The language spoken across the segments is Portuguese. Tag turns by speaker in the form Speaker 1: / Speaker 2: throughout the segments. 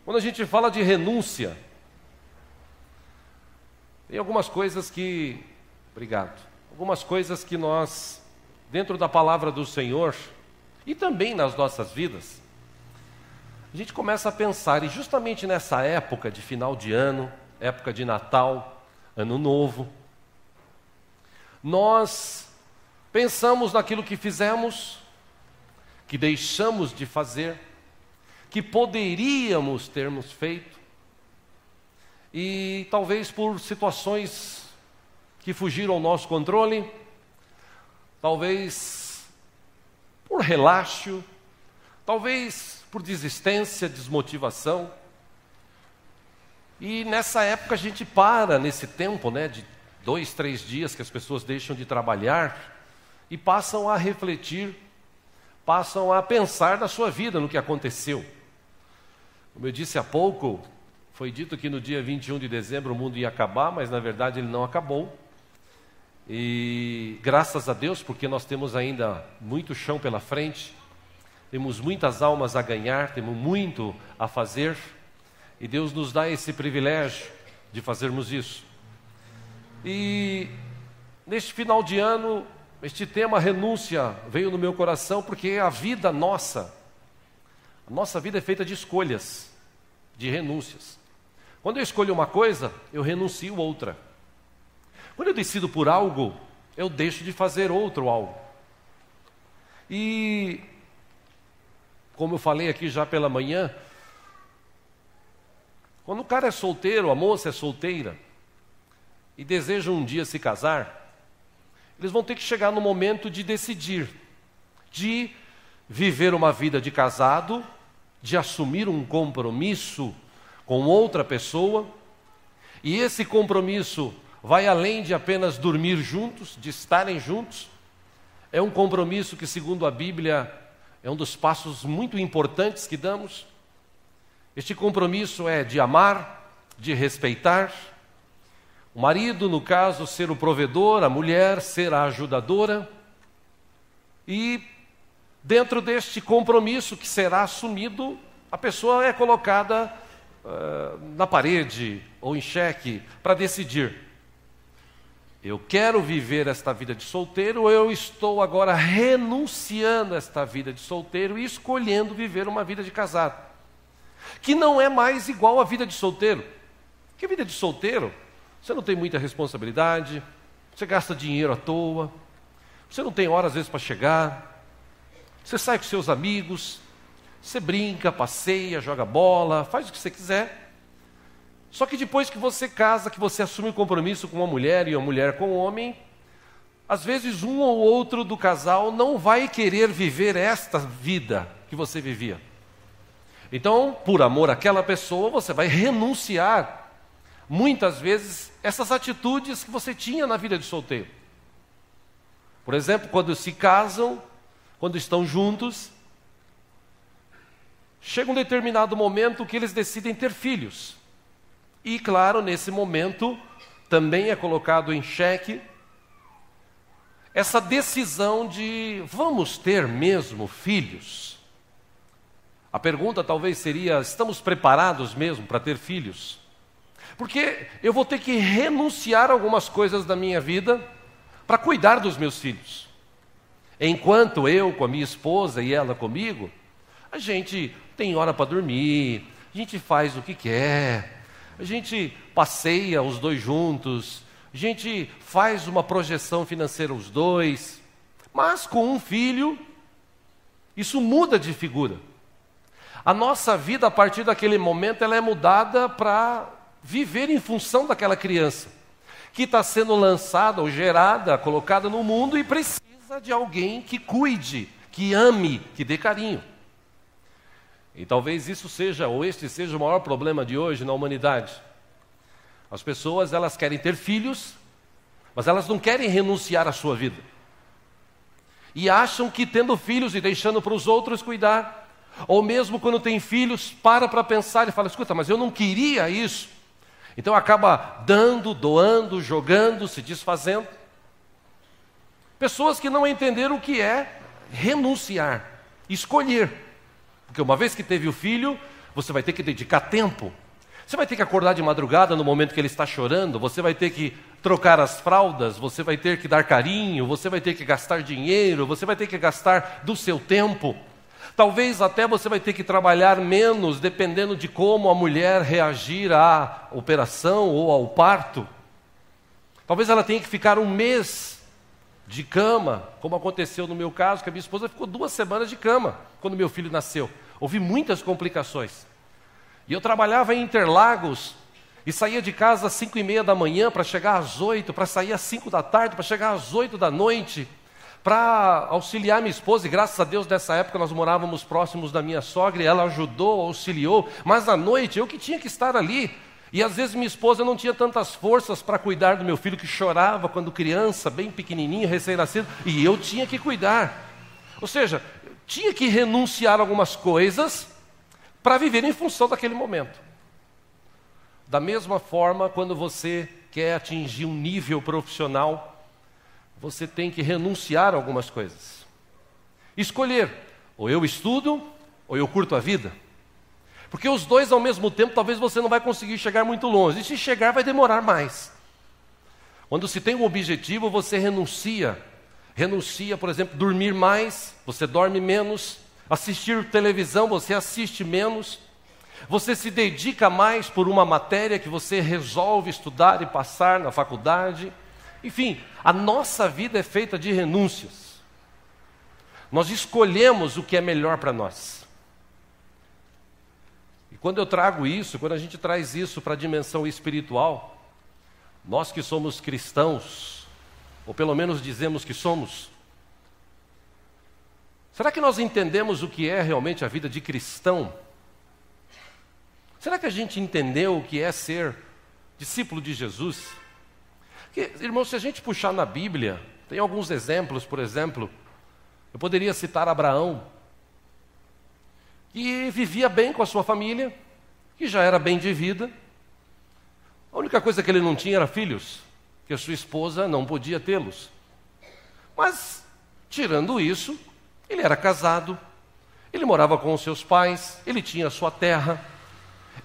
Speaker 1: Quando a gente fala de renúncia, tem algumas coisas que... Obrigado. Algumas coisas que nós, dentro da palavra do Senhor, e também nas nossas vidas, a gente começa a pensar, e justamente nessa época de final de ano, época de Natal, Ano Novo, nós pensamos naquilo que fizemos, que deixamos de fazer, que poderíamos termos feito, e talvez por situações que fugiram ao nosso controle, talvez por relaxo, talvez por desistência, desmotivação. E nessa época a gente para, nesse tempo, de 2, 3 dias que as pessoas deixam de trabalhar e passam a refletir, passam a pensar na sua vida, no que aconteceu. Como eu disse há pouco, foi dito que no dia 21 de dezembro o mundo ia acabar, mas na verdade ele não acabou. E graças a Deus, porque nós temos ainda muito chão pela frente, temos muitas almas a ganhar, temos muito a fazer, e Deus nos dá esse privilégio de fazermos isso. E neste final de ano, este tema renúncia veio no meu coração, porque a vida nossa, a nossa vida é feita de escolhas, de renúncias. Quando eu escolho uma coisa, eu renuncio outra. Quando eu decido por algo, eu deixo de fazer outro algo. E, como eu falei aqui já pela manhã, quando o cara é solteiro, a moça é solteira, e deseja um dia se casar, eles vão ter que chegar no momento de decidir, de viver uma vida de casado, de assumir um compromisso com outra pessoa, e esse compromisso vai além de apenas dormir juntos, de estarem juntos. É um compromisso que, segundo a Bíblia, é um dos passos muito importantes que damos. Este compromisso é de amar, de respeitar. O marido, no caso, ser o provedor, a mulher ser a ajudadora. E dentro deste compromisso que será assumido, a pessoa é colocada na parede ou em xeque para decidir: eu quero viver esta vida de solteiro, ou eu estou agora renunciando a esta vida de solteiro e escolhendo viver uma vida de casado, que não é mais igual à vida de solteiro. Porque a vida de solteiro, você não tem muita responsabilidade, você gasta dinheiro à toa, você não tem hora às vezes para chegar, você sai com seus amigos, você brinca, passeia, joga bola, faz o que você quiser. Só que depois que você casa, que você assume um compromisso com uma mulher e uma mulher com um homem, às vezes um ou outro do casal não vai querer viver esta vida que você vivia. Então, por amor àquela pessoa, você vai renunciar, muitas vezes, essas atitudes que você tinha na vida de solteiro. Por exemplo, quando se casam, quando estão juntos, chega um determinado momento que eles decidem ter filhos. E, claro, nesse momento, também é colocado em xeque essa decisão de: vamos ter mesmo filhos? A pergunta talvez seria: estamos preparados mesmo para ter filhos? Porque eu vou ter que renunciar a algumas coisas da minha vida para cuidar dos meus filhos. Enquanto eu com a minha esposa e ela comigo, a gente tem hora para dormir, a gente faz o que quer, a gente passeia os dois juntos, a gente faz uma projeção financeira os dois. Mas com um filho, isso muda de figura. A nossa vida, a partir daquele momento, ela é mudada para viver em função daquela criança, que está sendo lançada ou gerada, colocada no mundo, e precisa de alguém que cuide, que ame, que dê carinho. E talvez isso seja, ou este seja o maior problema de hoje na humanidade. As pessoas, elas querem ter filhos, mas elas não querem renunciar à sua vida. E acham que tendo filhos e deixando para os outros cuidar, ou mesmo quando tem filhos, para pensar e fala: escuta, mas eu não queria isso. Então acaba dando, doando, jogando, se desfazendo. Pessoas que não entenderam o que é renunciar, escolher. Porque uma vez que teve o filho, você vai ter que dedicar tempo. Você vai ter que acordar de madrugada no momento que ele está chorando, você vai ter que trocar as fraldas, você vai ter que dar carinho, você vai ter que gastar dinheiro, você vai ter que gastar do seu tempo. Talvez até você vai ter que trabalhar menos, dependendo de como a mulher reagir à operação ou ao parto. Talvez ela tenha que ficar um mês de cama, como aconteceu no meu caso, que a minha esposa ficou 2 semanas de cama quando meu filho nasceu. Houve muitas complicações. E eu trabalhava em Interlagos e saía de casa às 5:30 da manhã para chegar às 8, para sair às 5 da tarde, para chegar às 8 da noite, para auxiliar minha esposa. E graças a Deus, nessa época, nós morávamos próximos da minha sogra e ela ajudou, auxiliou. Mas à noite, eu que tinha que estar ali. E às vezes minha esposa não tinha tantas forças para cuidar do meu filho, que chorava quando criança, bem pequenininho, recém-nascido, e eu tinha que cuidar. Ou seja, tinha que renunciar a algumas coisas para viver em função daquele momento. Da mesma forma, quando você quer atingir um nível profissional, você tem que renunciar a algumas coisas. Escolher, ou eu estudo, ou eu curto a vida. Porque os dois ao mesmo tempo, talvez você não vai conseguir chegar muito longe. E se chegar, vai demorar mais. Quando se tem um objetivo, você renuncia. Renuncia, por exemplo, dormir mais, você dorme menos. Assistir televisão, você assiste menos. Você se dedica mais por uma matéria que você resolve estudar e passar na faculdade. Enfim, a nossa vida é feita de renúncias. Nós escolhemos o que é melhor para nós. E quando eu trago isso, quando a gente traz isso para a dimensão espiritual, nós que somos cristãos, ou pelo menos dizemos que somos, será que nós entendemos o que é realmente a vida de cristão? Será que a gente entendeu o que é ser discípulo de Jesus? Porque, irmãos, se a gente puxar na Bíblia, tem alguns exemplos. Por exemplo, eu poderia citar Abraão, que vivia bem com a sua família, que já era bem de vida. A única coisa que ele não tinha era filhos, que a sua esposa não podia tê-los. Mas, tirando isso, ele era casado, ele morava com os seus pais, ele tinha a sua terra,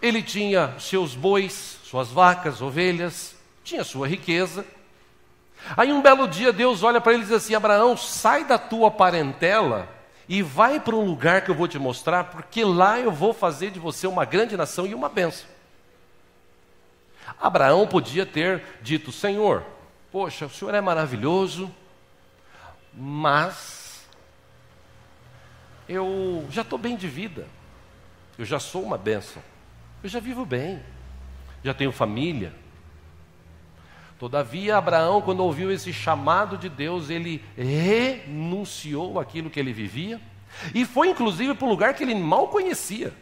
Speaker 1: ele tinha seus bois, suas vacas, ovelhas, tinha sua riqueza. Aí um belo dia Deus olha para ele e diz assim: Abraão, sai da tua parentela e vai para um lugar que eu vou te mostrar, porque lá eu vou fazer de você uma grande nação e uma bênção. Abraão podia ter dito: Senhor, poxa, o Senhor é maravilhoso, mas eu já estou bem de vida, eu já sou uma bênção, eu já vivo bem, já tenho família. Todavia, Abraão, quando ouviu esse chamado de Deus, ele renunciou àquilo que ele vivia e foi inclusive para um lugar que ele mal conhecia.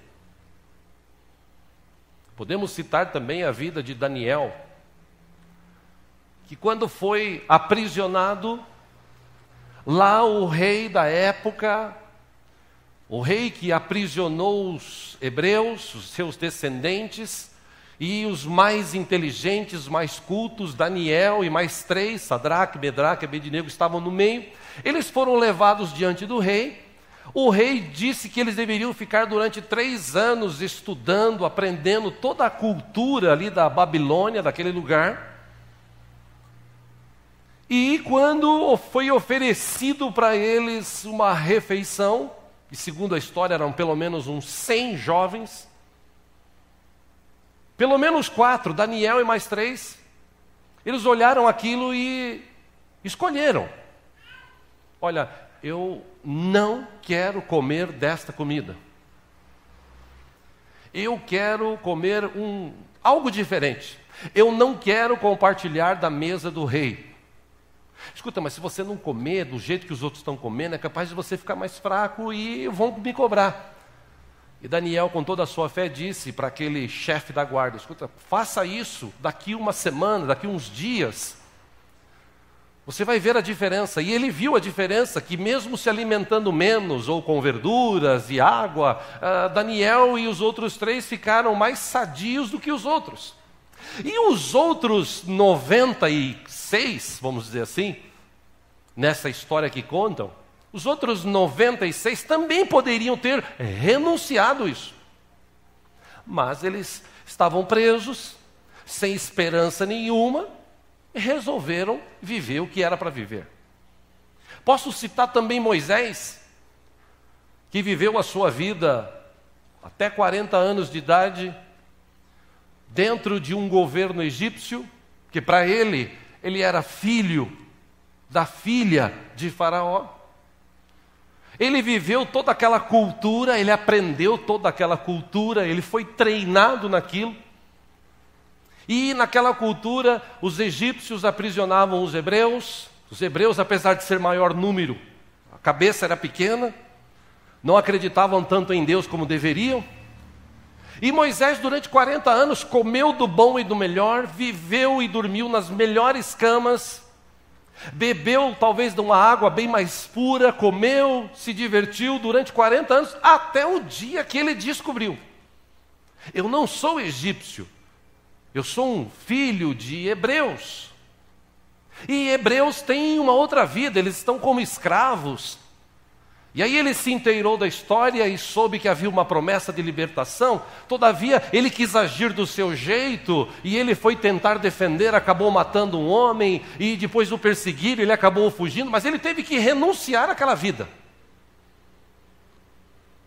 Speaker 1: Podemos citar também a vida de Daniel, que quando foi aprisionado, lá o rei da época, o rei que aprisionou os hebreus, os seus descendentes, e os mais inteligentes, mais cultos, Daniel e mais 3, Sadraque, Medraque e Abednego, estavam no meio. Eles foram levados diante do rei. O rei disse que eles deveriam ficar durante 3 anos estudando, aprendendo toda a cultura ali da Babilônia, daquele lugar. E quando foi oferecido para eles uma refeição, e segundo a história eram pelo menos uns 100 jovens, pelo menos 4, Daniel e mais 3, eles olharam aquilo e escolheram: olha, eu não quero comer desta comida. Eu quero comer algo diferente. Eu não quero compartilhar da mesa do rei. Escuta, mas se você não comer do jeito que os outros estão comendo, é capaz de você ficar mais fraco e vão me cobrar. E Daniel, com toda a sua fé, disse para aquele chefe da guarda: escuta, faça isso daqui uma semana, daqui uns dias. Você vai ver a diferença. E ele viu a diferença, que mesmo se alimentando menos, ou com verduras e água, Daniel e os outros 3 ficaram mais sadios do que os outros. E os outros 96, vamos dizer assim, nessa história que contam, os outros 96 também poderiam ter renunciado isso. mas eles estavam presos, sem esperança nenhuma, e resolveram viver o que era para viver. Posso citar também Moisés, que viveu a sua vida até 40 anos de idade, dentro de um governo egípcio, que para ele era filho da filha de Faraó. Ele viveu toda aquela cultura, ele aprendeu toda aquela cultura, ele foi treinado naquilo. E naquela cultura, os egípcios aprisionavam os hebreus, apesar de ser maior número, a cabeça era pequena, não acreditavam tanto em Deus como deveriam. E Moisés, durante 40 anos, comeu do bom e do melhor, viveu e dormiu nas melhores camas, bebeu talvez de uma água bem mais pura, comeu, se divertiu durante 40 anos, até o dia que ele descobriu: eu não sou egípcio, eu sou um filho de hebreus. E hebreus têm uma outra vida, eles estão como escravos. E aí ele se inteirou da história e soube que havia uma promessa de libertação. Todavia, ele quis agir do seu jeito, e ele foi tentar defender, acabou matando um homem, e depois o perseguiram, ele acabou fugindo, mas ele teve que renunciar àquela vida.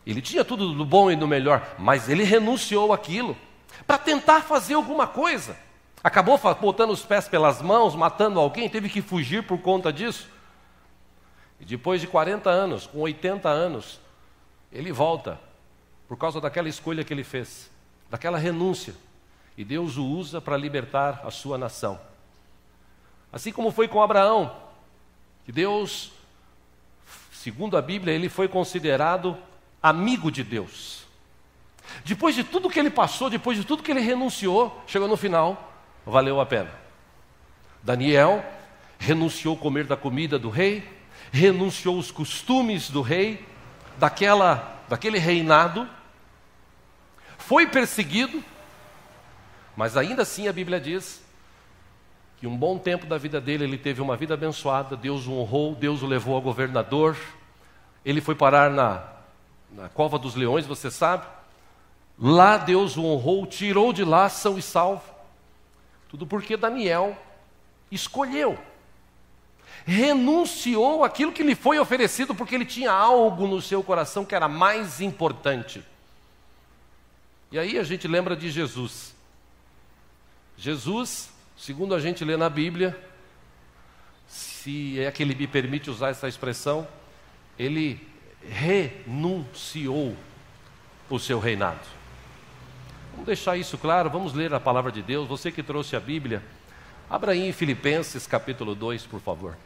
Speaker 1: Ele tinha tudo do bom e do melhor, mas ele renunciou àquilo, para tentar fazer alguma coisa. Acabou botando os pés pelas mãos, matando alguém, teve que fugir por conta disso. E depois de 40 anos, com 80 anos, ele volta, por causa daquela escolha que ele fez, daquela renúncia. E Deus o usa para libertar a sua nação. Assim como foi com Abraão, que Deus, segundo a Bíblia, ele foi considerado amigo de Deus. Depois de tudo que ele passou, depois de tudo que ele renunciou, chegou no final, valeu a pena. Daniel renunciou a comer da comida do rei, renunciou os costumes do rei, daquele reinado, foi perseguido, mas ainda assim a Bíblia diz que um bom tempo da vida dele, ele teve uma vida abençoada, Deus o honrou, Deus o levou a governador, ele foi parar na cova dos leões, você sabe, lá Deus o honrou, tirou de lá são e salvo, tudo porque Daniel escolheu, renunciou àquilo que lhe foi oferecido, porque ele tinha algo no seu coração que era mais importante. E aí a gente lembra de Jesus. Jesus, segundo a gente lê na Bíblia, se é que ele me permite usar essa expressão, ele renunciou o seu reinado. Vamos deixar isso claro, vamos ler a palavra de Deus. Você que trouxe a Bíblia, abra aí em Filipenses capítulo 2, por favor.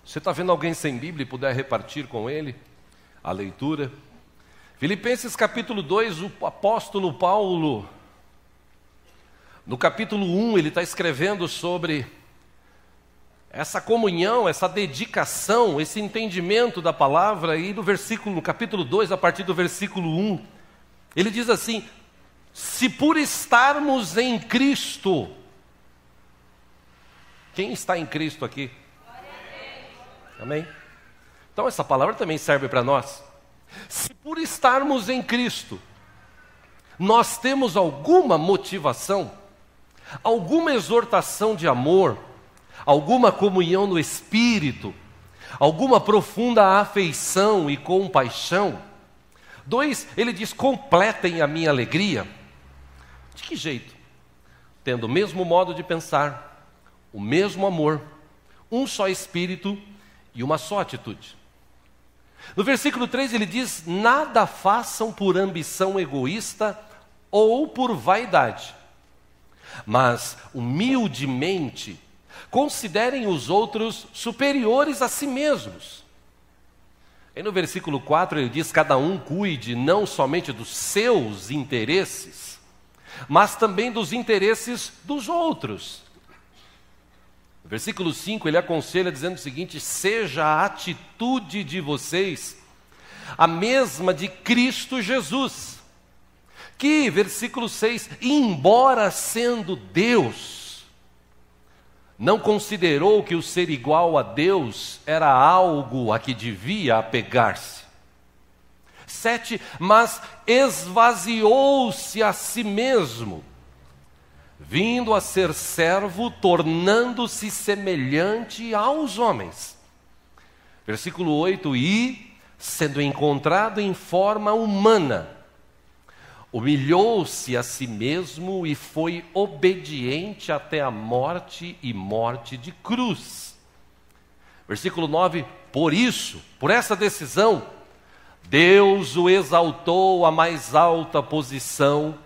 Speaker 1: Você está vendo alguém sem Bíblia e puder repartir com ele a leitura? Filipenses capítulo 2, o apóstolo Paulo, no capítulo 1, ele está escrevendo sobre essa comunhão, essa dedicação, esse entendimento da palavra, e no capítulo 2, a partir do versículo 1, ele diz assim: se por estarmos em Cristo, quem está em Cristo aqui? Amém? Então essa palavra também serve para nós. Se por estarmos em Cristo, nós temos alguma motivação, alguma exortação de amor, alguma comunhão no Espírito, alguma profunda afeição e compaixão. 2, ele diz: completem a minha alegria. De que jeito? Tendo o mesmo modo de pensar, o mesmo amor, um só Espírito e uma só atitude. No versículo 3 ele diz: nada façam por ambição egoísta ou por vaidade, mas humildemente considerem os outros superiores a si mesmos. E no versículo 4 ele diz: cada um cuide não somente dos seus interesses, mas também dos interesses dos outros. No versículo 5 ele aconselha dizendo o seguinte: seja a atitude de vocês a mesma de Cristo Jesus, que, versículo 6, embora sendo Deus, não considerou que o ser igual a Deus era algo a que devia apegar-se. 7, mas esvaziou-se a si mesmo, vindo a ser servo, tornando-se semelhante aos homens. Versículo 8, e, sendo encontrado em forma humana, humilhou-se a si mesmo e foi obediente até a morte e morte de cruz. Versículo 9, por isso, por essa decisão, Deus o exaltou à mais alta posição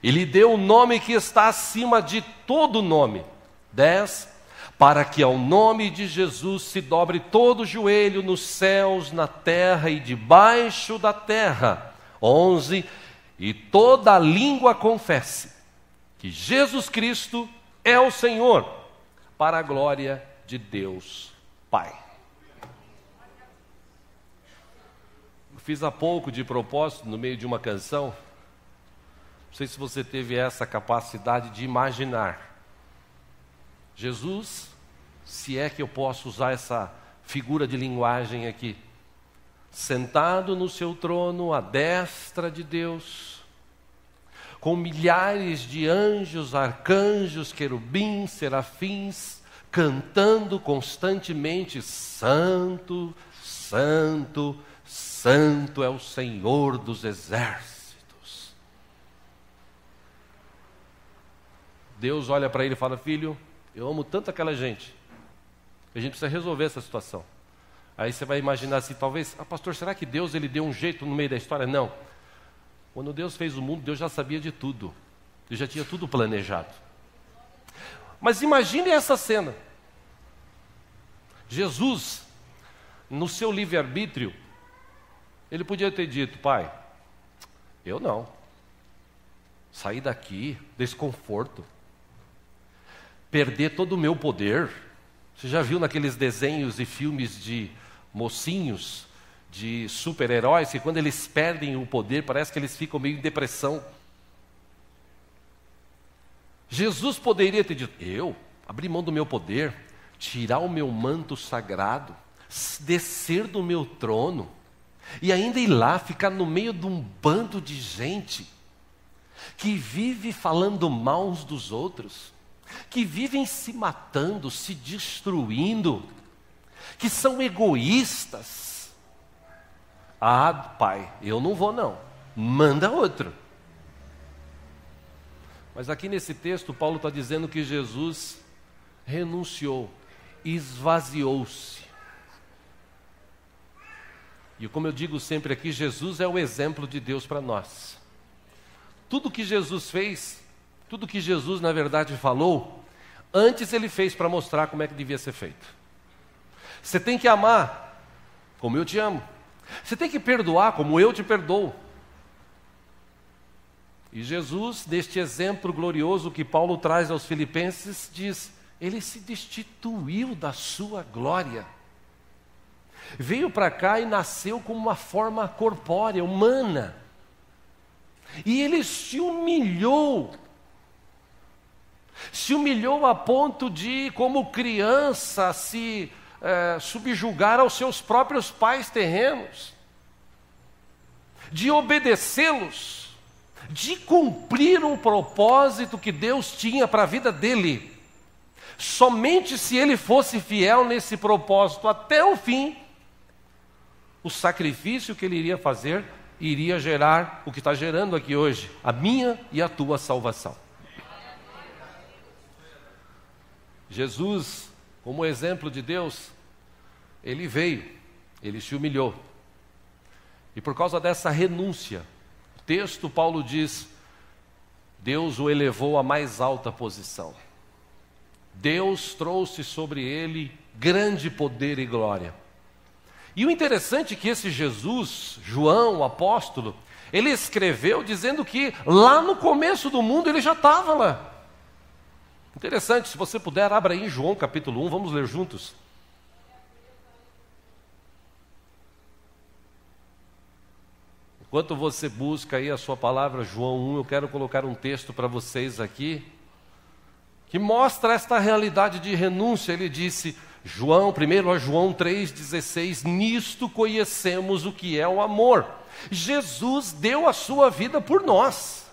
Speaker 1: e lhe deu o nome que está acima de todo nome. 10, para que ao nome de Jesus se dobre todo o joelho nos céus, na terra e debaixo da terra. 11, e toda língua confesse que Jesus Cristo é o Senhor, para a glória de Deus Pai. Eu fiz há pouco de propósito, no meio de uma canção, não sei se você teve essa capacidade de imaginar Jesus, se é que eu posso usar essa figura de linguagem aqui, sentado no seu trono, à destra de Deus, com milhares de anjos, arcanjos, querubins, serafins, cantando constantemente: Santo, Santo, Santo é o Senhor dos exércitos. Deus olha para ele e fala: filho, eu amo tanto aquela gente, a gente precisa resolver essa situação. Aí você vai imaginar assim, talvez, pastor, será que Deus ele deu um jeito no meio da história? Não. Quando Deus fez o mundo, Deus já sabia de tudo. Ele já tinha tudo planejado. Mas imagine essa cena. Jesus, no seu livre-arbítrio, ele podia ter dito: pai, eu não. Sair daqui, desse conforto, perder todo o meu poder. Você já viu naqueles desenhos e filmes de mocinhos, de super-heróis, que quando eles perdem o poder, parece que eles ficam meio em depressão. Jesus poderia ter dito: eu abrir mão do meu poder, tirar o meu manto sagrado, descer do meu trono, e ainda ir lá, ficar no meio de um bando de gente, que vive falando mal uns dos outros, que vivem se matando, se destruindo, que são egoístas. Ah, pai, eu não vou não, manda outro. Mas aqui nesse texto, Paulo está dizendo que Jesus renunciou, esvaziou-se. E como eu digo sempre aqui, Jesus é o exemplo de Deus para nós. Tudo que Jesus fez, tudo que Jesus na verdade falou, antes ele fez para mostrar como é que devia ser feito. Você tem que amar como eu te amo. Você tem que perdoar como eu te perdoo. E Jesus, neste exemplo glorioso que Paulo traz aos Filipenses, diz: ele se destituiu da sua glória. Veio para cá e nasceu com uma forma corpórea, humana. E ele se humilhou. Se humilhou a ponto de, como criança, se subjugar aos seus próprios pais terrenos, de obedecê-los, de cumprir um propósito que Deus tinha para a vida dele. Somente se ele fosse fiel nesse propósito até o fim, o sacrifício que ele iria fazer iria gerar o que está gerando aqui hoje, a minha e a tua salvação. Jesus, como exemplo de Deus, ele veio, ele se humilhou. E por causa dessa renúncia, o texto Paulo diz: Deus o elevou à mais alta posição. Deus trouxe sobre ele grande poder e glória. E o interessante é que esse Jesus, João, o apóstolo, ele escreveu dizendo que lá no começo do mundo ele já estava lá. Interessante, se você puder, abra aí João capítulo 1, vamos ler juntos. Enquanto você busca aí a sua palavra, João 1, eu quero colocar um texto para vocês aqui, que mostra esta realidade de renúncia. Ele disse, primeiro a João 3,16, nisto conhecemos o que é o amor. Jesus deu a sua vida por nós.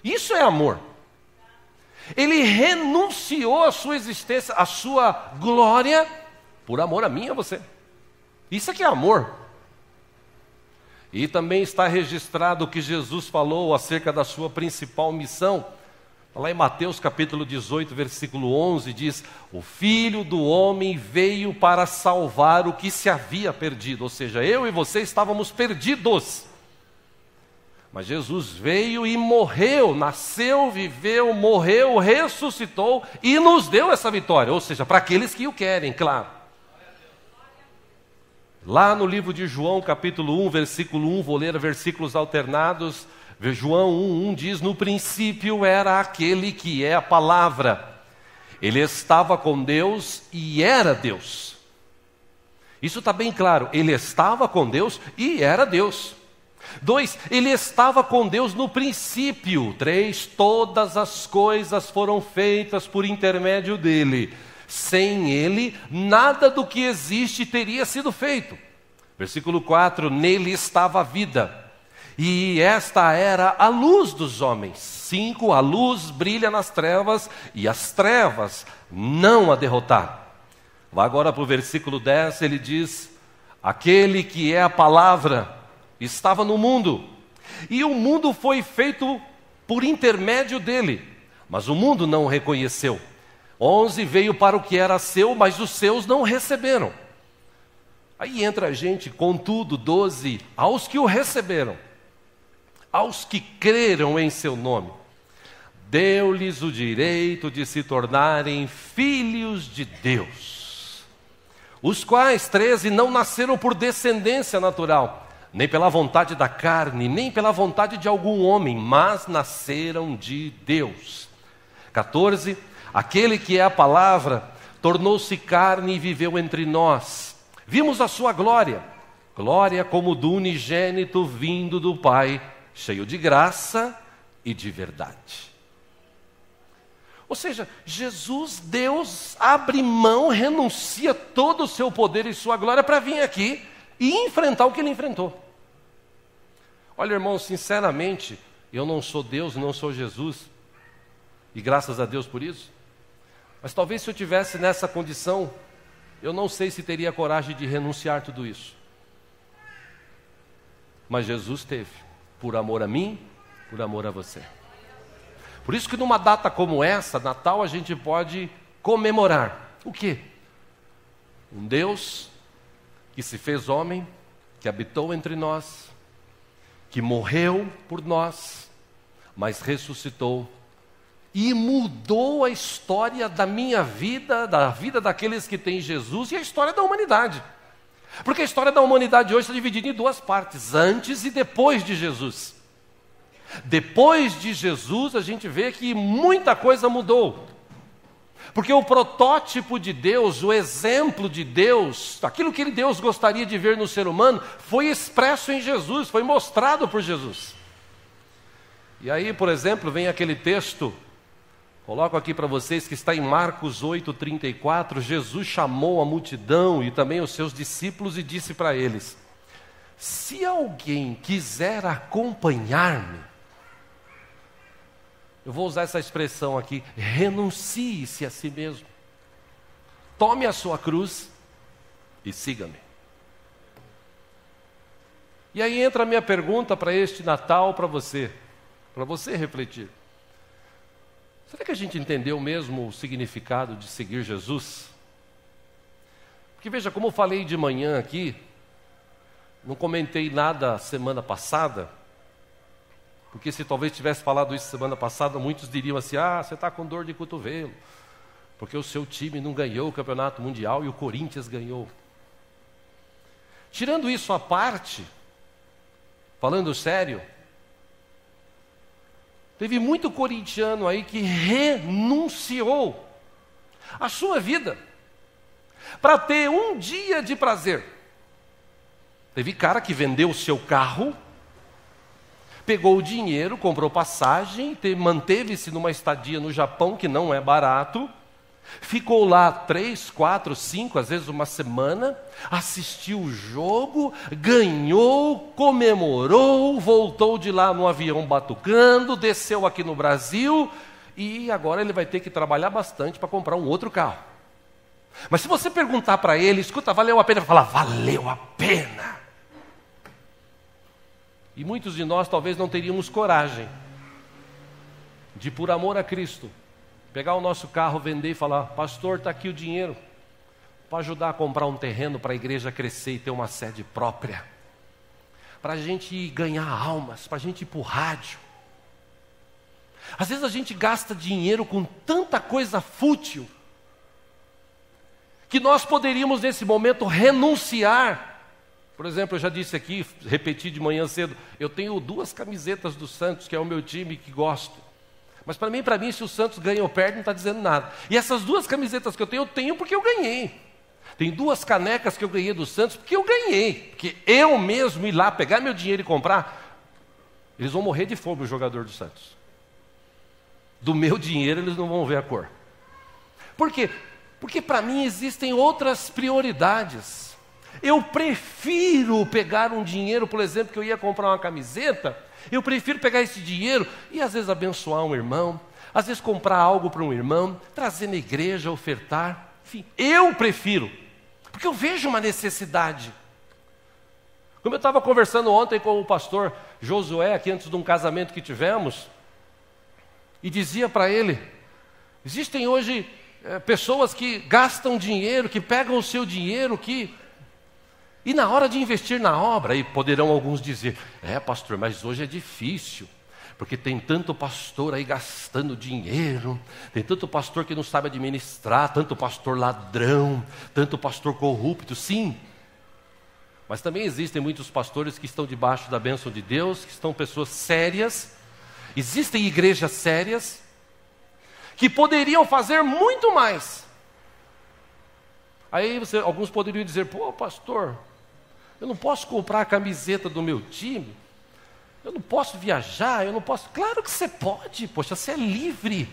Speaker 1: Isso é amor. Ele renunciou à sua existência, à sua glória, por amor a mim e a você. Isso é que é amor. E também está registrado o que Jesus falou acerca da sua principal missão. Lá em Mateus capítulo 18, versículo 11, diz, o Filho do Homem veio para salvar o que se havia perdido. Ou seja, eu e você estávamos perdidos. Mas Jesus veio e morreu, nasceu, viveu, morreu, ressuscitou e nos deu essa vitória. Ou seja, para aqueles que o querem, claro. Lá no livro de João, capítulo 1, versículo 1, vou ler versículos alternados. João 1,1 diz, no princípio era aquele que é a palavra. Ele estava com Deus e era Deus. Isso está bem claro, ele estava com Deus e era Deus. 2, ele estava com Deus no princípio. 3, todas as coisas foram feitas por intermédio dele. Sem ele, nada do que existe teria sido feito. Versículo 4, nele estava a vida, e esta era a luz dos homens. 5, a luz brilha nas trevas, e as trevas não a derrotaram. Vá agora para o versículo 10, ele diz, aquele que é a palavra estava no mundo, e o mundo foi feito por intermédio dele, mas o mundo não o reconheceu. 11, veio para o que era seu, mas os seus não receberam. Aí entra a gente, contudo, 12, aos que o receberam, aos que creram em seu nome, deu-lhes o direito de se tornarem filhos de Deus, os quais, 13, não nasceram por descendência natural, nem pela vontade da carne, nem pela vontade de algum homem, mas nasceram de Deus. 14, aquele que é a palavra, tornou-se carne e viveu entre nós. Vimos a sua glória, glória como do unigênito vindo do Pai, cheio de graça e de verdade. Ou seja, Jesus, Deus, abre mão, renuncia todo o seu poder e sua glória para vir aqui e enfrentar o que ele enfrentou. Olha, irmão, sinceramente, eu não sou Deus, não sou Jesus, e graças a Deus por isso. Mas talvez se eu tivesse nessa condição, eu não sei se teria coragem de renunciar tudo isso. Mas Jesus teve, por amor a mim, por amor a você. Por isso que numa data como essa, Natal, a gente pode comemorar. O quê? Um Deus que se fez homem, que habitou entre nós, que morreu por nós, mas ressuscitou e mudou a história da minha vida, da vida daqueles que têm Jesus e a história da humanidade. Porque a história da humanidade hoje está dividida em duas partes, antes e depois de Jesus. Depois de Jesus, a gente vê que muita coisa mudou. Porque o protótipo de Deus, o exemplo de Deus, aquilo que Deus gostaria de ver no ser humano, foi expresso em Jesus, foi mostrado por Jesus. E aí, por exemplo, vem aquele texto, coloco aqui para vocês, que está em Marcos 8:34, Jesus chamou a multidão e também os seus discípulos e disse para eles, se alguém quiser acompanhar-me, eu vou usar essa expressão aqui, renuncie-se a si mesmo. Tome a sua cruz e siga-me. E aí entra a minha pergunta para este Natal, para você refletir. Será que a gente entendeu mesmo o significado de seguir Jesus? Porque veja, como eu falei de manhã aqui, não comentei nada semana passada, porque se talvez tivesse falado isso semana passada, muitos diriam assim, você está com dor de cotovelo, porque o seu time não ganhou o campeonato mundial e o Corinthians ganhou. Tirando isso à parte, falando sério, teve muito corintiano aí que renunciou à sua vida para ter um dia de prazer. Teve cara que vendeu o seu carro, pegou o dinheiro, comprou passagem, manteve-se numa estadia no Japão, que não é barato, ficou lá 3, 4, 5, às vezes uma semana, assistiu o jogo, ganhou, comemorou, voltou de lá no avião batucando, desceu aqui no Brasil, e agora ele vai ter que trabalhar bastante para comprar um outro carro. Mas se você perguntar para ele, escuta, valeu a pena? Ele vai falar, valeu a pena. E muitos de nós talvez não teríamos coragem de, por amor a Cristo, pegar o nosso carro, vender e falar, pastor, está aqui o dinheiro para ajudar a comprar um terreno para a igreja crescer e ter uma sede própria, para a gente ganhar almas, para a gente ir para o rádio. Às vezes a gente gasta dinheiro com tanta coisa fútil, que nós poderíamos nesse momento renunciar. Por exemplo, eu já disse aqui, repeti de manhã cedo, eu tenho 2 camisetas do Santos, que é o meu time que gosto. Mas para mim, se o Santos ganha ou perde, não está dizendo nada. E essas 2 camisetas que eu tenho porque eu ganhei. Tem 2 canecas que eu ganhei do Santos porque eu ganhei. Porque eu mesmo ir lá, pegar meu dinheiro e comprar, eles vão morrer de fome, o jogador do Santos. Do meu dinheiro eles não vão ver a cor. Por quê? Porque para mim existem outras prioridades. Eu prefiro pegar um dinheiro, por exemplo, que eu ia comprar uma camiseta, eu prefiro pegar esse dinheiro e às vezes abençoar um irmão, às vezes comprar algo para um irmão, trazer na igreja, ofertar, enfim, eu prefiro, porque eu vejo uma necessidade. Como eu estava conversando ontem com o pastor Josué, aqui antes de um casamento que tivemos, e dizia para ele, existem hoje pessoas que gastam dinheiro, que pegam o seu dinheiro, e na hora de investir na obra, aí poderão alguns dizer, pastor, mas hoje é difícil, porque tem tanto pastor aí gastando dinheiro, tem tanto pastor que não sabe administrar, tanto pastor ladrão, tanto pastor corrupto, sim. Mas também existem muitos pastores que estão debaixo da bênção de Deus, que estão pessoas sérias, existem igrejas sérias, que poderiam fazer muito mais. Aí alguns poderiam dizer, pô pastor, eu não posso comprar a camiseta do meu time, eu não posso viajar, eu não posso... Claro que você pode, poxa, você é livre.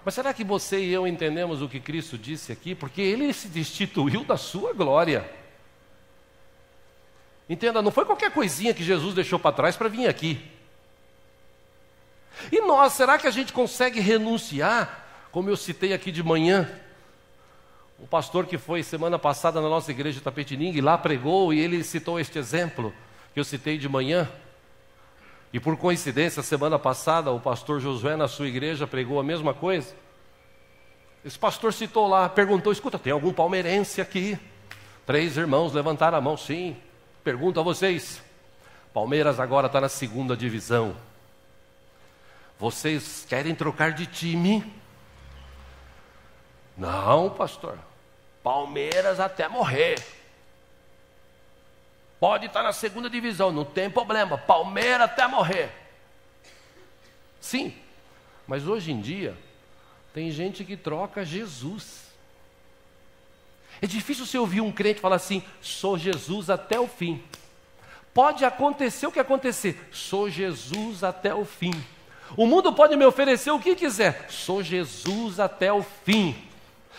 Speaker 1: Mas será que você e eu entendemos o que Cristo disse aqui? Porque Ele se destituiu da sua glória. Entenda, não foi qualquer coisinha que Jesus deixou para trás para vir aqui. E nós, será que a gente consegue renunciar? Como eu citei aqui de manhã, o pastor que foi semana passada na nossa igreja de Tapetininga, lá pregou e ele citou este exemplo que eu citei de manhã. E por coincidência, semana passada, o pastor Josué na sua igreja pregou a mesma coisa. Esse pastor citou lá, perguntou, escuta, tem algum palmeirense aqui? 3 irmãos levantaram a mão, sim. Pergunto a vocês, Palmeiras agora está na 2ª divisão. Vocês querem trocar de time? Não, pastor. Palmeiras até morrer. Pode estar na 2ª divisão, não tem problema. Palmeiras até morrer. Sim, mas hoje em dia tem gente que troca Jesus. É difícil você ouvir um crente falar assim, sou Jesus até o fim. Pode acontecer o que acontecer, sou Jesus até o fim. O mundo pode me oferecer o que quiser, sou Jesus até o fim.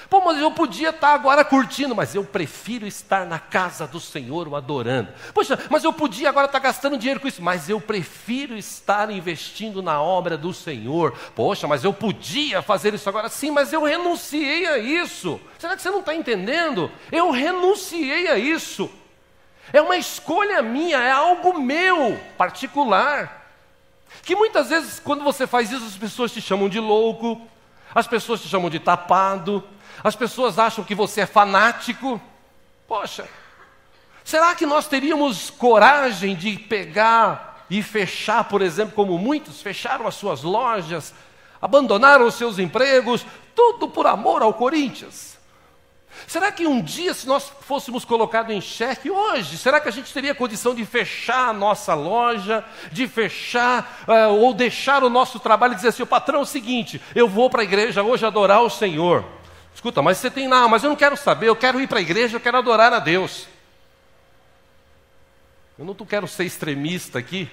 Speaker 1: Pô, mas eu podia estar agora curtindo, mas eu prefiro estar na casa do Senhor o adorando. Poxa, mas eu podia agora estar gastando dinheiro com isso, mas eu prefiro estar investindo na obra do Senhor. Poxa, mas eu podia fazer isso agora, sim, mas eu renunciei a isso. Será que você não está entendendo? Eu renunciei a isso. É uma escolha minha, é algo meu, particular. Que muitas vezes, quando você faz isso, as pessoas te chamam de louco, as pessoas te chamam de tapado, as pessoas acham que você é fanático. Poxa, será que nós teríamos coragem de pegar e fechar, por exemplo, como muitos fecharam as suas lojas, abandonaram os seus empregos, tudo por amor ao Corinthians? Será que um dia, se nós fôssemos colocados em xeque hoje, será que a gente teria condição de fechar a nossa loja, de fechar ou deixar o nosso trabalho e dizer assim, o patrão, é o seguinte, eu vou para a igreja hoje adorar o Senhor. Escuta, mas você tem, não, mas eu não quero saber, eu quero ir para a igreja, eu quero adorar a Deus. Eu não quero ser extremista aqui,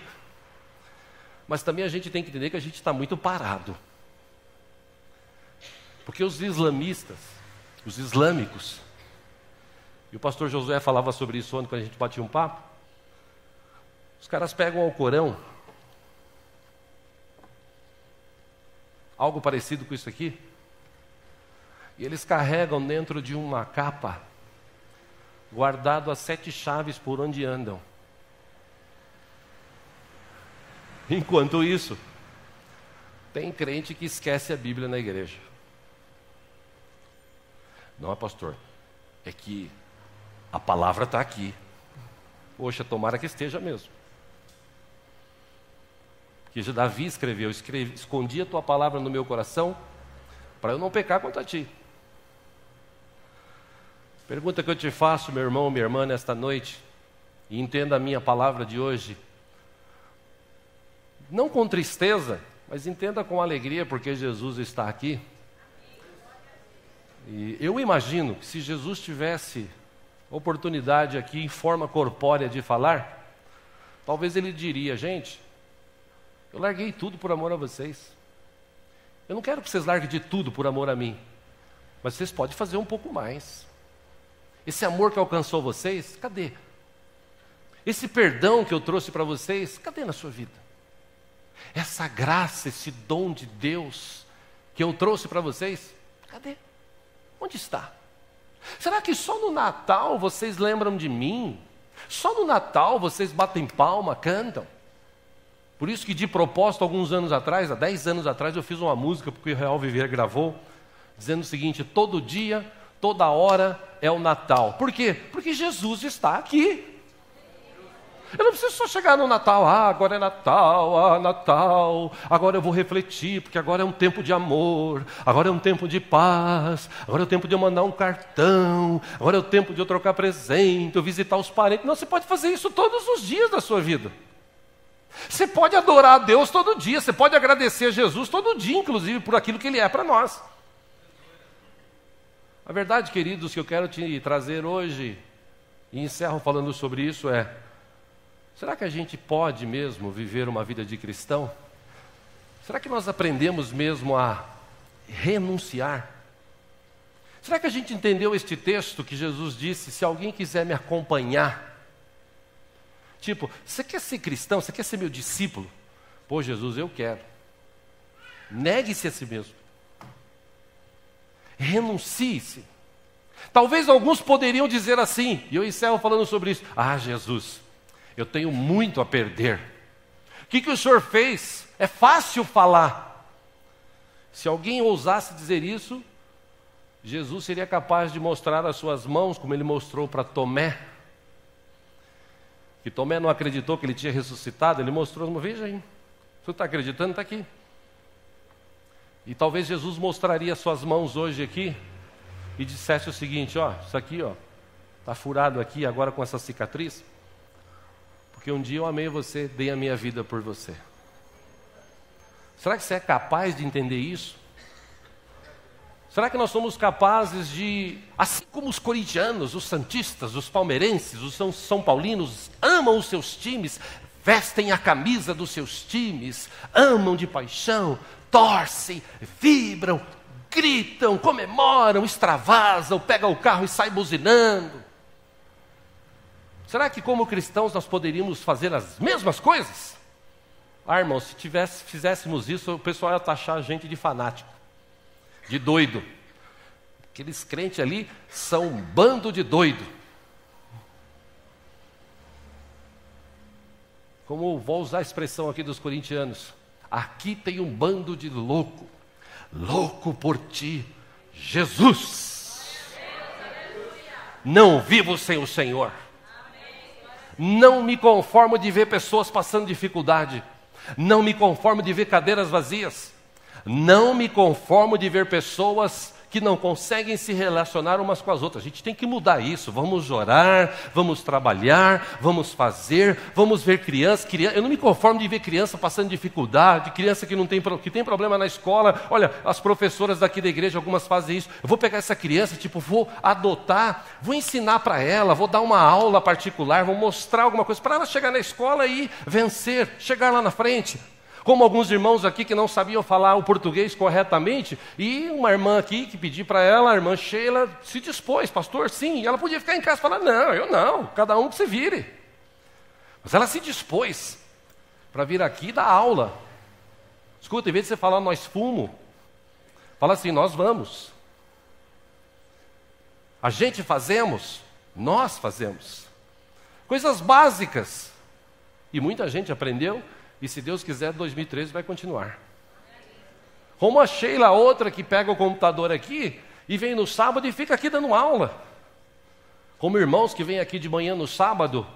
Speaker 1: mas também a gente tem que entender que a gente está muito parado. Porque os islamistas, os islâmicos, e o pastor Josué falava sobre isso ontem quando a gente batia um papo, os caras pegam o Corão, algo parecido com isso aqui, e eles carregam dentro de uma capa, guardado as 7 chaves por onde andam. Enquanto isso, tem crente que esquece a Bíblia na igreja. Não, pastor, é que a palavra está aqui. Poxa, tomara que esteja mesmo. Porque Davi escreveu, escondi a tua palavra no meu coração, para eu não pecar contra ti. Pergunta que eu te faço, meu irmão, minha irmã, nesta noite, e entenda a minha palavra de hoje, não com tristeza, mas entenda com alegria, porque Jesus está aqui. E eu imagino que se Jesus tivesse oportunidade aqui em forma corpórea de falar, talvez ele diria: gente, eu larguei tudo por amor a vocês. Eu não quero que vocês larguem de tudo por amor a mim, mas vocês podem fazer um pouco mais. Esse amor que alcançou vocês, cadê? Esse perdão que eu trouxe para vocês, cadê na sua vida? Essa graça, esse dom de Deus que eu trouxe para vocês, cadê? Onde está? Será que só no Natal vocês lembram de mim? Só no Natal vocês batem palma, cantam? Por isso que de propósito, alguns anos atrás, há 10 anos atrás, eu fiz uma música, porque o Real Viver gravou, dizendo o seguinte: todo dia, toda hora é o Natal. Por quê? Porque Jesus está aqui. Eu não preciso só chegar no Natal, agora é Natal, Natal, agora eu vou refletir, porque agora é um tempo de amor, agora é um tempo de paz, agora é o tempo de eu mandar um cartão, agora é o tempo de eu trocar presente, eu visitar os parentes. Não, você pode fazer isso todos os dias da sua vida. Você pode adorar a Deus todo dia, você pode agradecer a Jesus todo dia, inclusive por aquilo que Ele é para nós. A verdade, queridos, que eu quero te trazer hoje, e encerro falando sobre isso, é: será que a gente pode mesmo viver uma vida de cristão? Será que nós aprendemos mesmo a renunciar? Será que a gente entendeu este texto que Jesus disse: se alguém quiser me acompanhar? Tipo, você quer ser cristão? Você quer ser meu discípulo? Pô, Jesus, eu quero. Negue-se a si mesmo. Renuncie-se. Talvez alguns poderiam dizer assim, e eu encerro falando sobre isso: ah, Jesus, eu tenho muito a perder. O que o Senhor fez? É fácil falar. Se alguém ousasse dizer isso, Jesus seria capaz de mostrar as suas mãos, como Ele mostrou para Tomé. Que Tomé não acreditou que Ele tinha ressuscitado, Ele mostrou: veja aí, você está acreditando? Está aqui. E talvez Jesus mostraria as suas mãos hoje aqui e dissesse o seguinte: ó, isso aqui, ó, está furado aqui agora com essa cicatriz, porque um dia eu amei você, dei a minha vida por você. Será que você é capaz de entender isso? Será que nós somos capazes de, assim como os corintianos, os santistas, os palmeirenses, os são paulinos, amam os seus times, vestem a camisa dos seus times, amam de paixão, torcem, vibram, gritam, comemoram, extravasam, pegam o carro e saem buzinando? Será que como cristãos nós poderíamos fazer as mesmas coisas? Ah, irmão, se fizéssemos isso, o pessoal ia taxar a gente de fanático, de doido. Aqueles crentes ali são um bando de doido. Como vou usar a expressão aqui dos corintianos: aqui tem um bando de louco, louco por ti, Jesus. Não vivo sem o Senhor. Não me conformo de ver pessoas passando dificuldade. Não me conformo de ver cadeiras vazias. Não me conformo de ver pessoas que não conseguem se relacionar umas com as outras. A gente tem que mudar isso. Vamos orar, vamos trabalhar, vamos fazer, vamos ver crianças. Eu não me conformo de ver criança passando dificuldade, criança que tem problema na escola. Olha, as professoras daqui da igreja, algumas fazem isso. Eu vou pegar essa criança, vou adotar, vou ensinar para ela, vou dar uma aula particular, vou mostrar alguma coisa para ela chegar na escola e vencer, chegar lá na frente. Como alguns irmãos aqui que não sabiam falar o português corretamente, e uma irmã aqui que pedi para ela, a irmã Sheila, se dispôs, pastor, sim, e ela podia ficar em casa e falar, não, eu não, cada um que se vire. Mas ela se dispôs para vir aqui dar aula. Escuta, em vez de você falar nós fumo, fala assim, nós vamos. A gente fazemos, nós fazemos. Coisas básicas. E muita gente aprendeu. E se Deus quiser, 2013 vai continuar. Como a Sheila, outra que pega o computador aqui e vem no sábado e fica aqui dando aula. Como irmãos que vêm aqui de manhã no sábado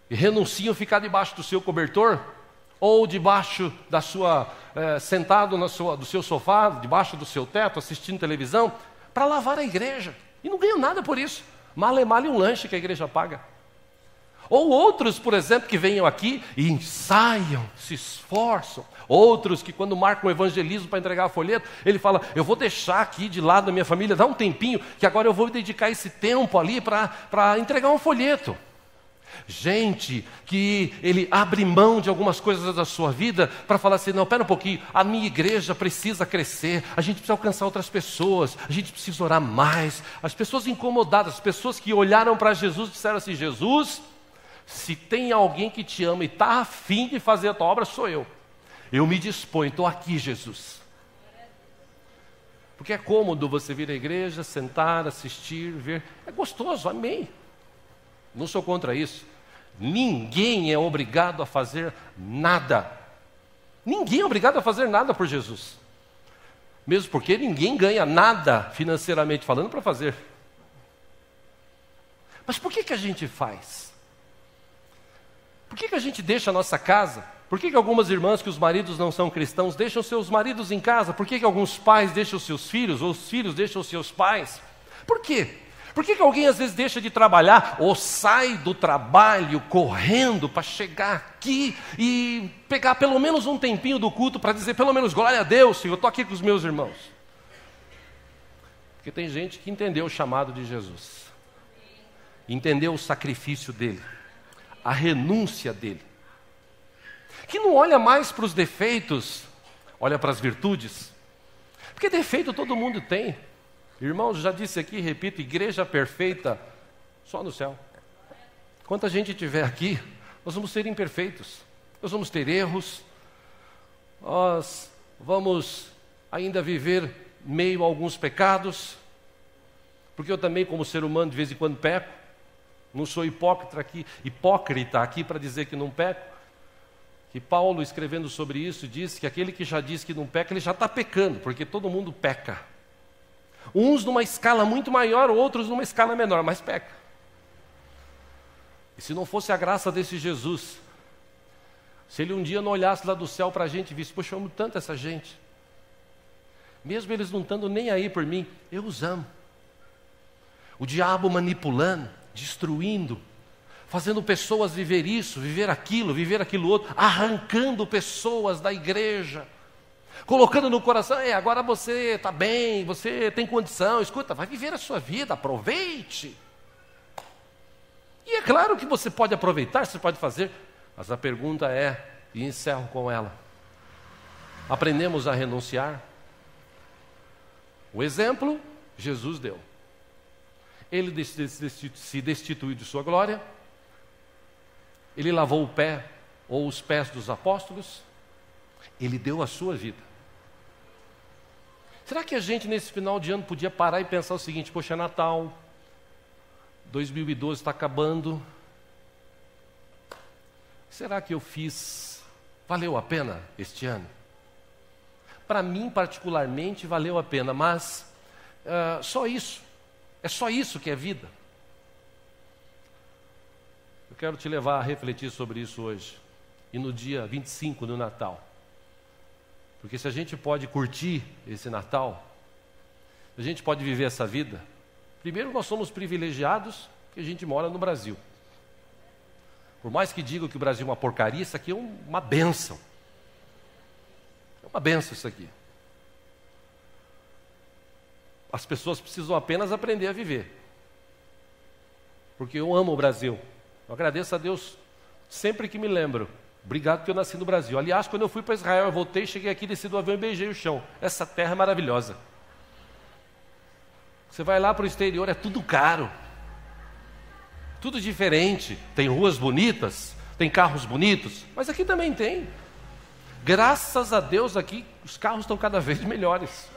Speaker 1: e renunciam a ficar debaixo do seu cobertor ou debaixo da sua, sentado do seu sofá, debaixo do seu teto, assistindo televisão, para lavar a igreja. E não ganham nada por isso. Mal é um lanche que a igreja paga. Ou outros, por exemplo, que venham aqui e ensaiam, se esforçam. Outros que quando marcam o evangelismo para entregar o folheto, ele fala, eu vou deixar aqui de lado a minha família, dá um tempinho, que agora eu vou dedicar esse tempo ali para entregar um folheto. Gente que ele abre mão de algumas coisas da sua vida para falar assim, não, pera um pouquinho, a minha igreja precisa crescer, a gente precisa alcançar outras pessoas, a gente precisa orar mais. As pessoas incomodadas, as pessoas que olharam para Jesus e disseram assim, Jesus, se tem alguém que te ama e está afim de fazer a tua obra, sou eu. Eu me disponho, estou aqui, Jesus. Porque é cômodo você vir à igreja, sentar, assistir, ver. É gostoso, amém. Não sou contra isso. Ninguém é obrigado a fazer nada. Ninguém é obrigado a fazer nada por Jesus. Mesmo porque ninguém ganha nada, financeiramente falando, para fazer. Mas por que a gente faz? Por que a gente deixa a nossa casa? Por que algumas irmãs que os maridos não são cristãos deixam seus maridos em casa? Por que alguns pais deixam seus filhos, ou os filhos deixam seus pais? Por quê? Por que alguém às vezes deixa de trabalhar ou sai do trabalho correndo para chegar aqui e pegar pelo menos um tempinho do culto para dizer pelo menos glória a Deus, Senhor, eu estou aqui com os meus irmãos? Porque tem gente que entendeu o chamado de Jesus, entendeu o sacrifício dele, a renúncia dele, que não olha mais para os defeitos, olha para as virtudes, porque defeito todo mundo tem. Irmãos, já disse aqui, repito, igreja perfeita só no céu. Quanta gente tiver aqui, nós vamos ser imperfeitos, nós vamos ter erros, nós vamos ainda viver meio a alguns pecados, porque eu também, como ser humano, de vez em quando peco. Não sou hipócrita aqui para dizer que não peco. Que Paulo, escrevendo sobre isso, diz que aquele que já diz que não peca, ele já está pecando, porque todo mundo peca. Uns numa escala muito maior, outros numa escala menor, mas peca. E se não fosse a graça desse Jesus, se ele um dia não olhasse lá do céu para a gente e visse, poxa, eu amo tanto essa gente, mesmo eles não estando nem aí por mim, eu os amo. O diabo manipulando, destruindo, fazendo pessoas viver isso, viver aquilo outro, arrancando pessoas da igreja, colocando no coração, agora você está bem, você tem condição, escuta, vai viver a sua vida, aproveite. E é claro que você pode aproveitar, você pode fazer, mas a pergunta é, e encerro com ela, aprendemos a renunciar? O exemplo, Jesus deu. Ele se destituiu de sua glória, ele lavou o pé ou os pés dos apóstolos, ele deu a sua vida. Será que a gente nesse final de ano podia parar e pensar o seguinte, poxa, é Natal, 2012 está acabando, será que eu valeu a pena este ano? Para mim particularmente valeu a pena, mas só isso. É só isso que é vida. Eu quero te levar a refletir sobre isso hoje. E no dia 25 do Natal. Porque se a gente pode curtir esse Natal, a gente pode viver essa vida? Primeiro, nós somos privilegiados que a gente mora no Brasil. Por mais que digam que o Brasil é uma porcaria, isso aqui é uma bênção. É uma bênção isso aqui. As pessoas precisam apenas aprender a viver. Porque eu amo o Brasil. Eu agradeço a Deus sempre que me lembro. Obrigado porque eu nasci no Brasil. Aliás, quando eu fui para Israel, eu voltei, cheguei aqui, desci do avião e beijei o chão. Essa terra é maravilhosa. Você vai lá para o exterior, é tudo caro. Tudo diferente. Tem ruas bonitas, tem carros bonitos, mas aqui também tem. Graças a Deus aqui os carros estão cada vez melhores.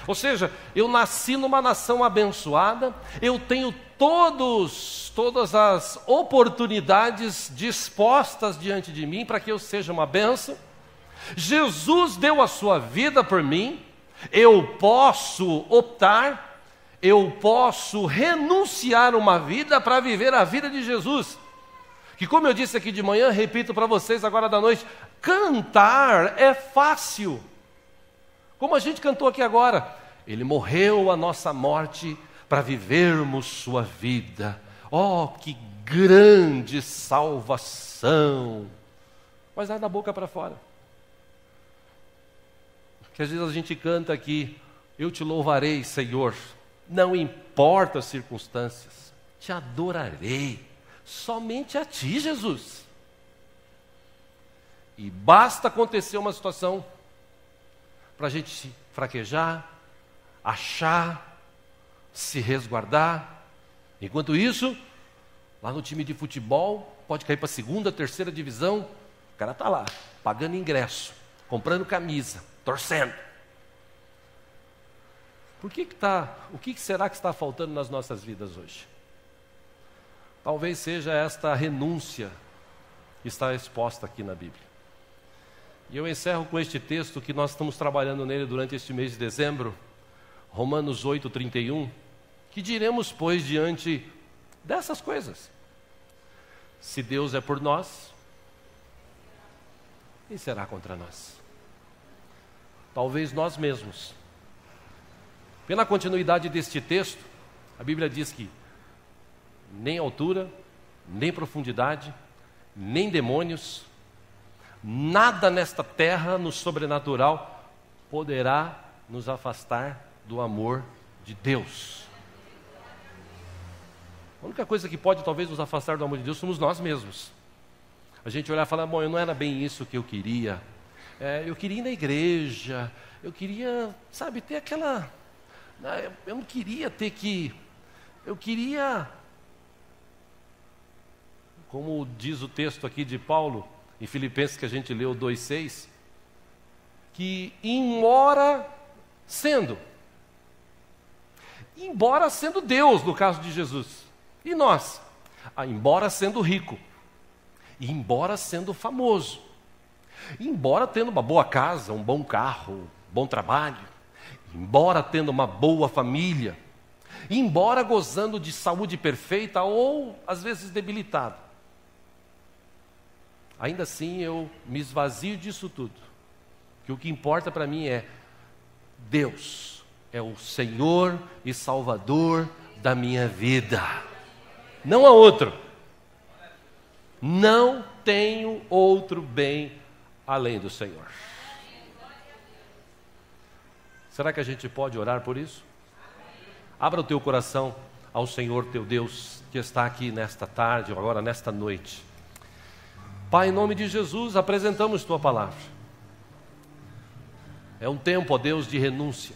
Speaker 1: Ou seja, eu nasci numa nação abençoada, eu tenho todas as oportunidades dispostas diante de mim para que eu seja uma bênção. Jesus deu a sua vida por mim, eu posso optar, eu posso renunciar uma vida para viver a vida de Jesus. Que, como eu disse aqui de manhã, repito para vocês agora da noite, cantar é fácil. Como a gente cantou aqui agora, Ele morreu a nossa morte para vivermos sua vida. Oh, que grande salvação! Mas vai da boca para fora. Que às vezes a gente canta aqui, eu te louvarei, Senhor, não importa as circunstâncias, te adorarei, somente a ti, Jesus. E basta acontecer uma situação para a gente se fraquejar, achar, se resguardar. Enquanto isso, lá no time de futebol, pode cair para a segunda, terceira divisão, o cara está lá, pagando ingresso, comprando camisa, torcendo. O que será que está faltando nas nossas vidas hoje? Talvez seja esta renúncia que está exposta aqui na Bíblia. E eu encerro com este texto que nós estamos trabalhando nele durante este mês de dezembro, Romanos 8:31, que diremos, pois, diante dessas coisas? Se Deus é por nós, quem será contra nós? Talvez nós mesmos. Pela continuidade deste texto, a Bíblia diz que nem altura, nem profundidade, nem demônios, nada nesta terra, no sobrenatural, poderá nos afastar do amor de Deus. A única coisa que pode talvez nos afastar do amor de Deus somos nós mesmos. A gente olhar e falar, bom, eu não era bem isso que eu queria. Eu queria ir na igreja, eu queria, sabe, ter aquela... Eu não queria ter que... Eu queria... Como diz o texto aqui de Paulo, em Filipenses que a gente leu 2:6, que embora sendo Deus, no caso de Jesus, e nós, embora sendo rico, embora sendo famoso, embora tendo uma boa casa, um bom carro, bom trabalho, embora tendo uma boa família, embora gozando de saúde perfeita ou às vezes debilitado, ainda assim eu me esvazio disso tudo, que o que importa para mim é Deus é o Senhor e Salvador da minha vida, não há outro, não tenho outro bem além do Senhor. Será que a gente pode orar por isso? Abra o teu coração ao Senhor teu Deus, que está aqui nesta tarde, ou agora nesta noite. Pai, em nome de Jesus, apresentamos tua palavra. É um tempo, ó Deus, de renúncia.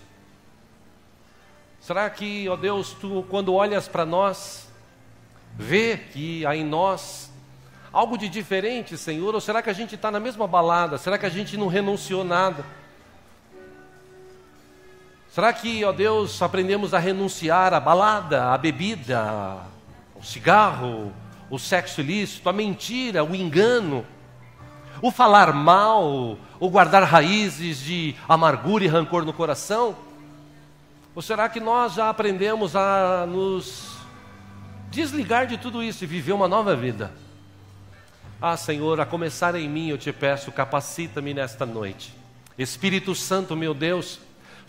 Speaker 1: Será que, ó Deus, tu, quando olhas para nós, vê que há em nós algo de diferente, Senhor? Ou será que a gente está na mesma balada? Será que a gente não renunciou nada? Será que, ó Deus, aprendemos a renunciar à balada, à bebida, ao cigarro, o sexo ilícito, a mentira, o engano, o falar mal, o guardar raízes de amargura e rancor no coração? Ou será que nós já aprendemos a nos desligar de tudo isso e viver uma nova vida? Ah, Senhor, a começar em mim eu te peço, capacita-me nesta noite. Espírito Santo, meu Deus,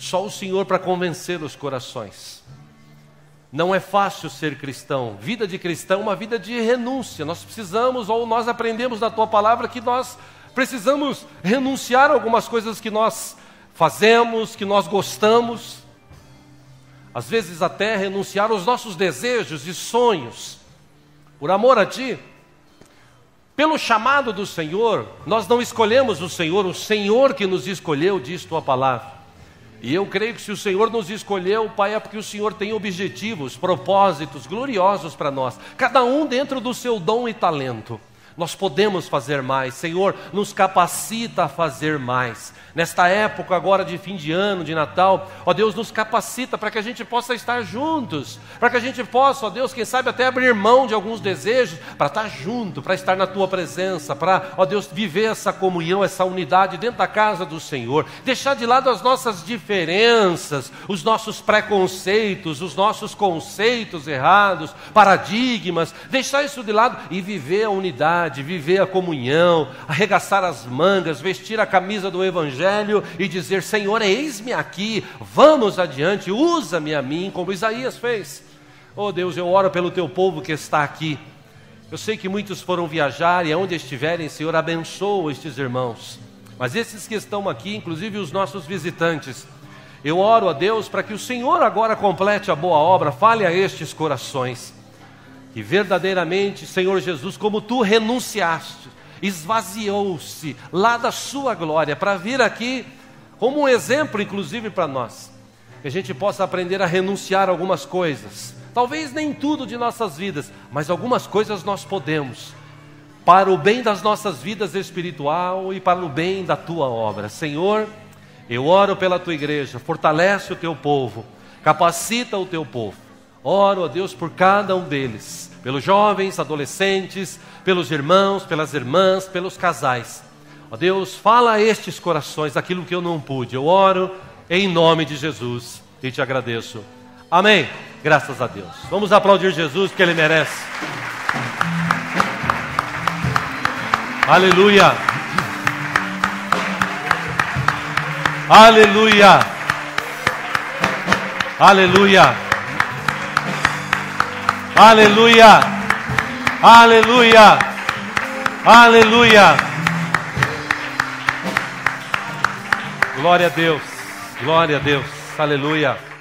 Speaker 1: Só o Senhor para convencer os corações. Não é fácil ser cristão. Vida de cristão é uma vida de renúncia. Nós precisamos, ou nós aprendemos na tua palavra, que nós precisamos renunciar a algumas coisas que nós fazemos, que nós gostamos. Às vezes até renunciar aos nossos desejos e sonhos. Por amor a ti. Pelo chamado do Senhor, nós não escolhemos o Senhor que nos escolheu, diz tua palavra. E eu creio que se o Senhor nos escolheu, Pai, é porque o Senhor tem objetivos, propósitos gloriosos para nós. Cada um dentro do seu dom e talento. Nós podemos fazer mais. Senhor, nos capacita a fazer mais. Nesta época agora de fim de ano, de Natal, ó Deus, nos capacita para que a gente possa estar juntos. Para que a gente possa, ó Deus, quem sabe até abrir mão de alguns desejos, para estar junto, para estar na Tua presença, para, ó Deus, viver essa comunhão, essa unidade dentro da casa do Senhor. Deixar de lado as nossas diferenças, os nossos preconceitos, os nossos conceitos errados, paradigmas. Deixar isso de lado e viver a unidade, viver a comunhão, arregaçar as mangas, vestir a camisa do Evangelho e dizer: Senhor, eis-me aqui, vamos adiante, usa-me a mim, como Isaías fez. Oh Deus, eu oro pelo teu povo que está aqui. Eu sei que muitos foram viajar e aonde estiverem, Senhor, abençoa estes irmãos. Mas esses que estão aqui, inclusive os nossos visitantes, eu oro a Deus para que o Senhor agora complete a boa obra, fale a estes corações. Que verdadeiramente, Senhor Jesus, como Tu renunciaste, esvaziou-se lá da sua glória para vir aqui como um exemplo, inclusive para nós. Que a gente possa aprender a renunciar a algumas coisas. Talvez nem tudo de nossas vidas, mas algumas coisas nós podemos. Para o bem das nossas vidas espiritual e para o bem da Tua obra. Senhor, eu oro pela Tua igreja, fortalece o Teu povo, capacita o Teu povo. Oro a Deus por cada um deles, pelos jovens, adolescentes, pelos irmãos, pelas irmãs, pelos casais. Ó Deus, fala a estes corações aquilo que eu não pude. Eu oro em nome de Jesus e te agradeço. Amém. Graças a Deus. Vamos aplaudir Jesus porque Ele merece. Aleluia. Aleluia. Aleluia. Aleluia, aleluia, aleluia. Glória a Deus, aleluia.